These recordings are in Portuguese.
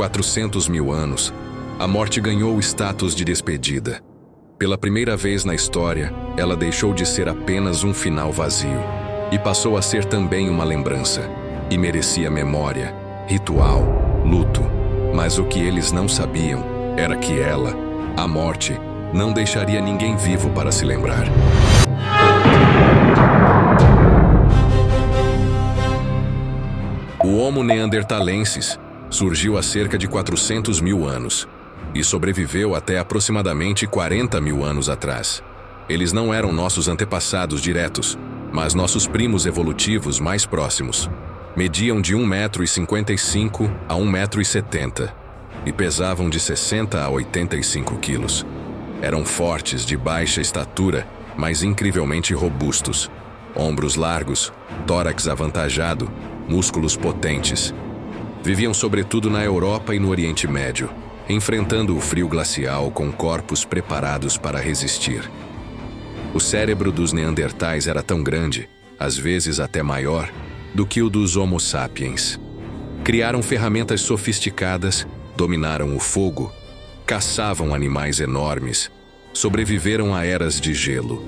400 mil anos, a morte ganhou o status de despedida. Pela primeira vez na história, ela deixou de ser apenas um final vazio e passou a ser também uma lembrança. E merecia memória, ritual, luto. Mas o que eles não sabiam era que ela, a morte, não deixaria ninguém vivo para se lembrar. O Homo neanderthalensis surgiu há cerca de 400 mil anos e sobreviveu até aproximadamente 40 mil anos atrás. Eles não eram nossos antepassados diretos, mas nossos primos evolutivos mais próximos. Mediam de 1,55 m a 1,70 m e pesavam de 60 a 85 quilos. Eram fortes, de baixa estatura, mas incrivelmente robustos. Ombros largos, tórax avantajado, músculos potentes. Viviam sobretudo na Europa e no Oriente Médio, enfrentando o frio glacial com corpos preparados para resistir. O cérebro dos neandertais era tão grande, às vezes até maior, do que o dos Homo sapiens. Criaram ferramentas sofisticadas, dominaram o fogo, caçavam animais enormes, sobreviveram a eras de gelo.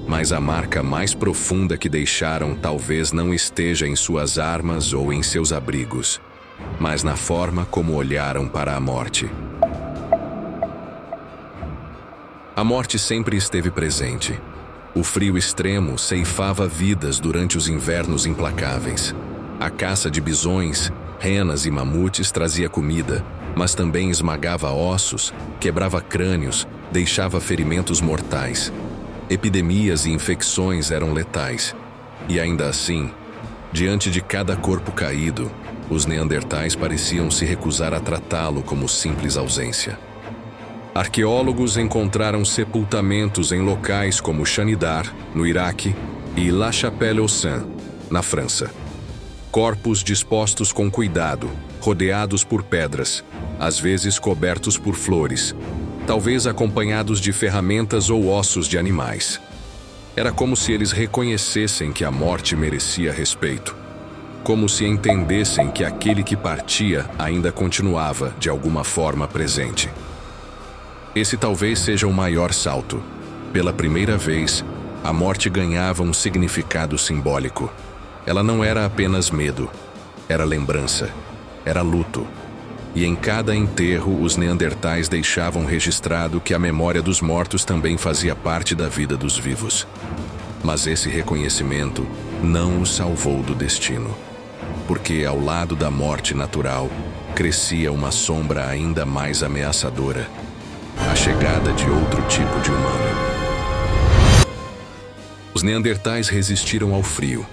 Mas a marca mais profunda que deixaram talvez não esteja em suas armas ou em seus abrigos, mas na forma como olharam para a morte. A morte sempre esteve presente. O frio extremo ceifava vidas durante os invernos implacáveis. A caça de bisões, renas e mamutes trazia comida, mas também esmagava ossos, quebrava crânios, deixava ferimentos mortais. Epidemias e infecções eram letais. E ainda assim, diante de cada corpo caído, os neandertais pareciam se recusar a tratá-lo como simples ausência. Arqueólogos encontraram sepultamentos em locais como Chanidar, no Iraque, e La Chapelle-aux-Saints, na França. Corpos dispostos com cuidado, rodeados por pedras, às vezes cobertos por flores, talvez acompanhados de ferramentas ou ossos de animais. Era como se eles reconhecessem que a morte merecia respeito, como se entendessem que aquele que partia ainda continuava, de alguma forma, presente. Esse talvez seja o maior salto. Pela primeira vez, a morte ganhava um significado simbólico. Ela não era apenas medo, era lembrança, era luto. E em cada enterro, os neandertais deixavam registrado que a memória dos mortos também fazia parte da vida dos vivos. Mas esse reconhecimento não os salvou do destino, porque ao lado da morte natural, crescia uma sombra ainda mais ameaçadora: a chegada de outro tipo de humano. Os neandertais resistiram ao frio,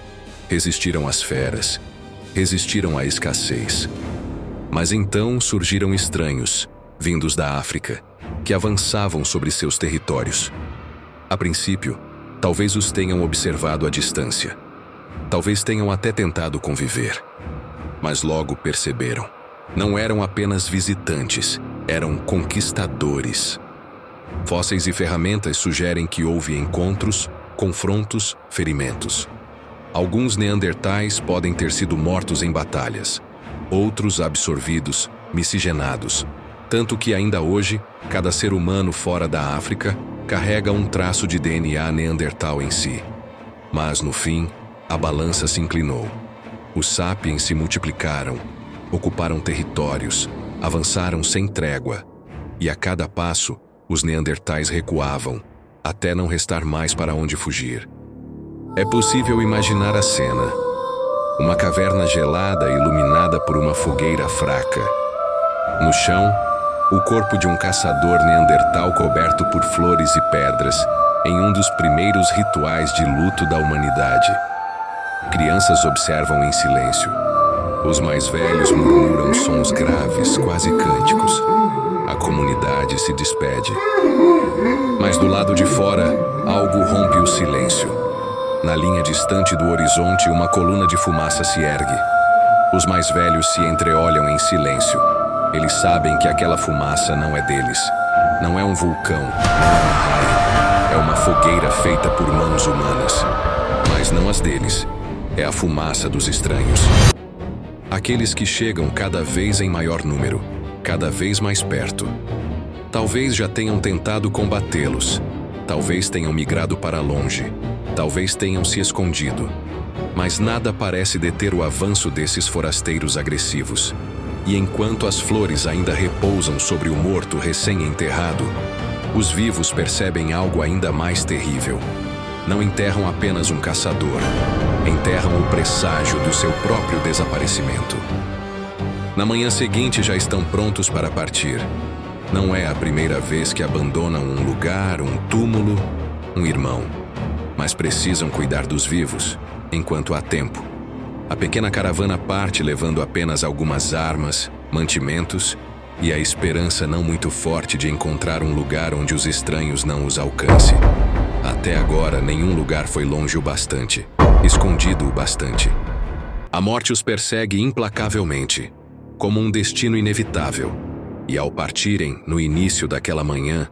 resistiram às feras, resistiram à escassez. Mas então surgiram estranhos, vindos da África, que avançavam sobre seus territórios. A princípio, talvez os tenham observado à distância. Talvez tenham até tentado conviver. Mas logo perceberam. Não eram apenas visitantes, eram conquistadores. Fósseis e ferramentas sugerem que houve encontros, confrontos, ferimentos. Alguns neandertais podem ter sido mortos em batalhas, outros absorvidos, miscigenados, tanto que ainda hoje, cada ser humano fora da África carrega um traço de DNA neandertal em si. Mas no fim, a balança se inclinou. Os sapiens se multiplicaram, ocuparam territórios, avançaram sem trégua, e a cada passo, os neandertais recuavam, até não restar mais para onde fugir. É possível imaginar a cena. Uma caverna gelada iluminada por uma fogueira fraca. No chão, o corpo de um caçador neandertal coberto por flores e pedras, em um dos primeiros rituais de luto da humanidade. Crianças observam em silêncio. Os mais velhos murmuram sons graves, quase cânticos. A comunidade se despede. Mas do lado de fora, algo rompe o silêncio. Na linha distante do horizonte, uma coluna de fumaça se ergue. Os mais velhos se entreolham em silêncio. Eles sabem que aquela fumaça não é deles. Não é um vulcão, não é um raio. É uma fogueira feita por mãos humanas. Mas não as deles. É a fumaça dos estranhos. Aqueles que chegam cada vez em maior número. cada vez mais perto. Talvez já tenham tentado combatê-los, talvez tenham migrado para longe, talvez tenham se escondido. Mas nada parece deter o avanço desses forasteiros agressivos. E enquanto as flores ainda repousam sobre o morto recém-enterrado, os vivos percebem algo ainda mais terrível. Não enterram apenas um caçador, enterram o presságio do seu próprio desaparecimento. Na manhã seguinte já estão prontos para partir. Não é a primeira vez que abandonam um lugar, um túmulo, um irmão. Mas precisam cuidar dos vivos, enquanto há tempo. A pequena caravana parte levando apenas algumas armas, mantimentos e a esperança não muito forte de encontrar um lugar onde os estranhos não os alcancem. Até agora, nenhum lugar foi longe o bastante, escondido o bastante. A morte os persegue implacavelmente, como um destino inevitável. E ao partirem, no início daquela manhã,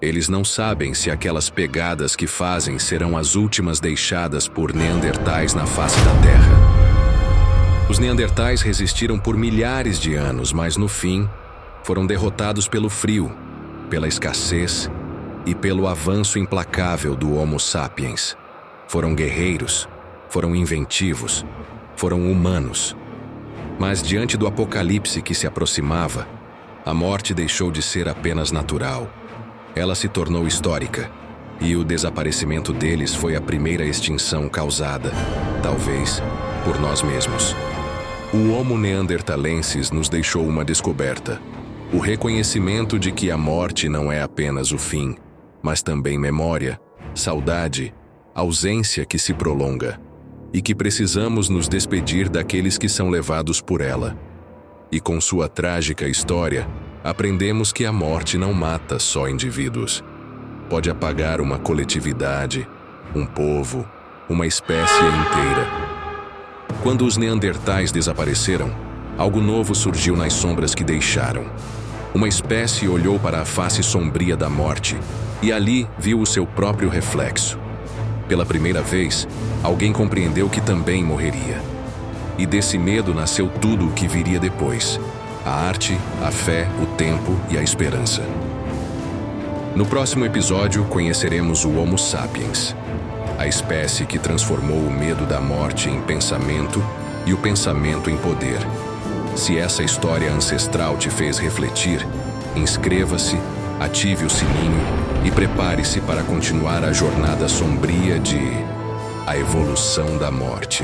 eles não sabem se aquelas pegadas que fazem serão as últimas deixadas por neandertais na face da Terra. Os neandertais resistiram por milhares de anos, mas no fim, foram derrotados pelo frio, pela escassez e pelo avanço implacável do Homo sapiens. Foram guerreiros, foram inventivos, foram humanos. Mas diante do apocalipse que se aproximava, a morte deixou de ser apenas natural. Ela se tornou histórica, e o desaparecimento deles foi a primeira extinção causada, talvez, por nós mesmos. O Homo neanderthalensis nos deixou uma descoberta: o reconhecimento de que a morte não é apenas o fim, mas também memória, saudade, ausência que se prolonga, e que precisamos nos despedir daqueles que são levados por ela. E com sua trágica história, aprendemos que a morte não mata só indivíduos. Pode apagar uma coletividade, um povo, uma espécie inteira. Quando os neandertais desapareceram, algo novo surgiu nas sombras que deixaram. Uma espécie olhou para a face sombria da morte e ali viu o seu próprio reflexo. Pela primeira vez, alguém compreendeu que também morreria. E desse medo nasceu tudo o que viria depois: a arte, a fé, o tempo e a esperança. No próximo episódio, conheceremos o Homo sapiens, a espécie que transformou o medo da morte em pensamento e o pensamento em poder. Se essa história ancestral te fez refletir, inscreva-se, ative o sininho e prepare-se para continuar a jornada sombria de A Evolução da Morte.